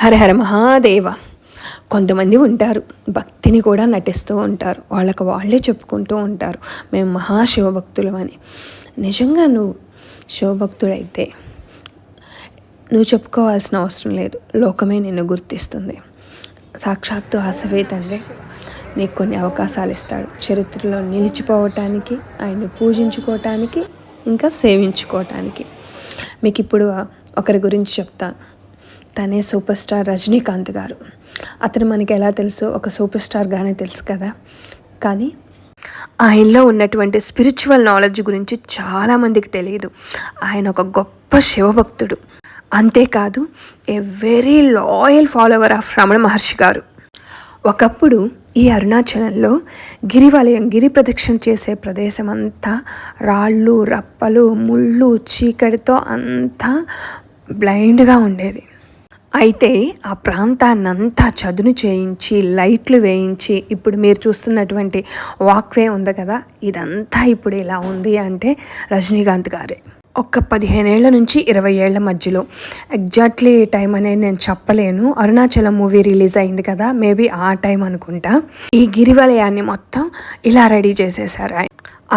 హర హర మహాదేవ. కొంతమంది ఉంటారు, భక్తిని కూడా నటిస్తూ ఉంటారు, వాళ్ళకు వాళ్ళే చెప్పుకుంటూ ఉంటారు మేము మహాశివభక్తులం అని. నిజంగా నువ్వు శివభక్తుడైతే నువ్వు చెప్పుకోవాల్సిన అవసరం లేదు, లోకమే నిన్ను గుర్తిస్తుంది. సాక్షాత్తు ఆ శివే తండ్రి నీకు కొన్ని అవకాశాలు ఇస్తాడు చరిత్రలో నిలిచిపోవటానికి, ఆయన్ని పూజించుకోవటానికి, ఇంకా సేవించుకోవటానికి. మీకు ఇప్పుడు ఒకరి గురించి చెప్తాను. తనే సూపర్ స్టార్ రజనీకాంత్ గారు. అతను మనకి ఎలా తెలుసు, ఒక సూపర్ స్టార్గానే తెలుసు కదా. కానీ ఆయనలో ఉన్నటువంటి స్పిరిచువల్ నాలెడ్జ్ గురించి చాలామందికి తెలియదు. ఆయన ఒక గొప్ప శివభక్తుడు. అంతేకాదు a very loyal follower of Ramana Maharshi garu. ఒకప్పుడు ఈ అరుణాచలంలో గిరివలయం, గిరి ప్రదక్షిణ చేసే ప్రదేశం అంతా రాళ్ళు, రప్పలు, ముళ్ళు, చీకటితో అంతా బ్లైండ్గా ఉండేది. అయితే ఆ ప్రాంతాన్నంతా చదును చేయించి, లైట్లు వేయించి, ఇప్పుడు మీరు చూస్తున్నటువంటి వాక్వే ఉంది కదా, ఇదంతా ఇప్పుడు ఇలా ఉంది అంటే రజనీకాంత్ గారే. ఒక 15 ఏళ్ల నుంచి 20 ఏళ్ల మధ్యలో, ఎగ్జాక్ట్లీ టైం అనేది నేను చెప్పలేను. అరుణాచలం మూవీ రిలీజ్ అయింది కదా, మేబీ ఆ టైం అనుకుంటా. ఈ గిరివలయాన్ని మొత్తం ఇలా రెడీ చేసేసారు.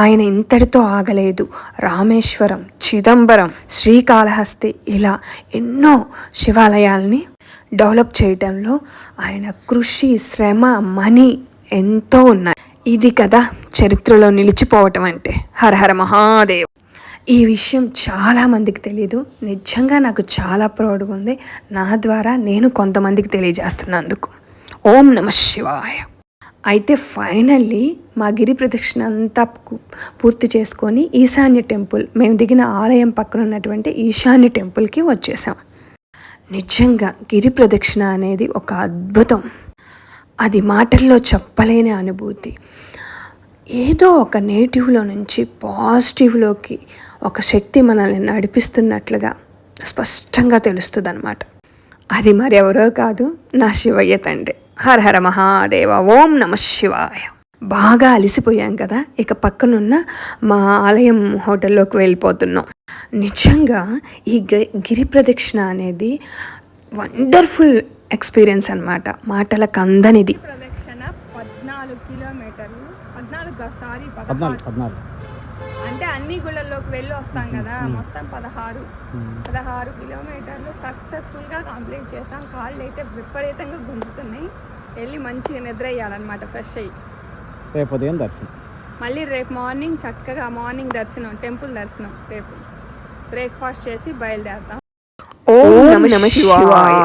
ఆయన ఇంతటితో ఆగలేదు. రామేశ్వరం, చిదంబరం, శ్రీకాళహస్తి ఇలా ఎన్నో శివాలయాల్ని డెవలప్ చేయడంలో ఆయన కృషి, శ్రమ, మనీ ఎంతో ఉన్నాయి. ఇది కదా చరిత్రలో నిలిచిపోవటం అంటే. హర హర మహాదేవ్. ఈ విషయం చాలామందికి తెలీదు. నిజంగా నాకు చాలా ప్రౌడ్గా ఉంది. నా ద్వారా నేను కొంతమందికి తెలియజేస్తున్నందుకు. ఓం నమః శివాయ. అయితే ఫైనల్లీ మా గిరి ప్రదక్షిణ అంతా పూర్తి చేసుకొని ఈశాన్య టెంపుల్, మేము దిగిన ఆలయం పక్కన ఉన్నటువంటి ఈశాన్య టెంపుల్కి వచ్చేసాం. నిజంగా గిరి ప్రదక్షిణ అనేది ఒక అద్భుతం. అది మాటల్లో చెప్పలేని అనుభూతి. ఏదో ఒక నెగిటివ్లో నుంచి పాజిటివ్లోకి ఒక శక్తి మనల్ని నడిపిస్తున్నట్లుగా స్పష్టంగా తెలుస్తుంది అన్నమాట. అది మరెవరో కాదు, నా శివయ్య తండ్రి. హర హర మహాదేవ. ఓం నమః శివాయ. బాగా అలసిపోయాం కదా, ఇక పక్కనున్న మా ఆలయం హోటల్లోకి వెళ్ళిపోతున్నాం. నిజంగా ఈ గిరి ప్రదక్షిణ అనేది వండర్ఫుల్ ఎక్స్పీరియన్స్ అన్నమాట, మాటలకు అందనిది. ప్రదక్షిణ 14 కిలోమీటర్లు, 14 అంటే అన్ని గుళ్ళల్లోకి వెళ్ళి వస్తాం కదా, మొత్తం 16 కిలోమీటర్లు సక్సెస్ఫుల్గా కంప్లీట్ చేసాం. కాళ్ళు అయితే విపరీతంగా గుంజుతున్నాయి. వెళ్ళి మంచిగా నిద్ర అయ్యాలన్నమాట, ఫ్రెష్ అయ్యి. రేపు ఉదయం దర్శనం, మళ్ళీ రేపు మార్నింగ్ చక్కగా మార్నింగ్ దర్శనం, టెంపుల్ దర్శనం. రేపు బ్రేక్ఫాస్ట్ చేసి బయలుదేరుతాం. ఓం నమః శివాయ.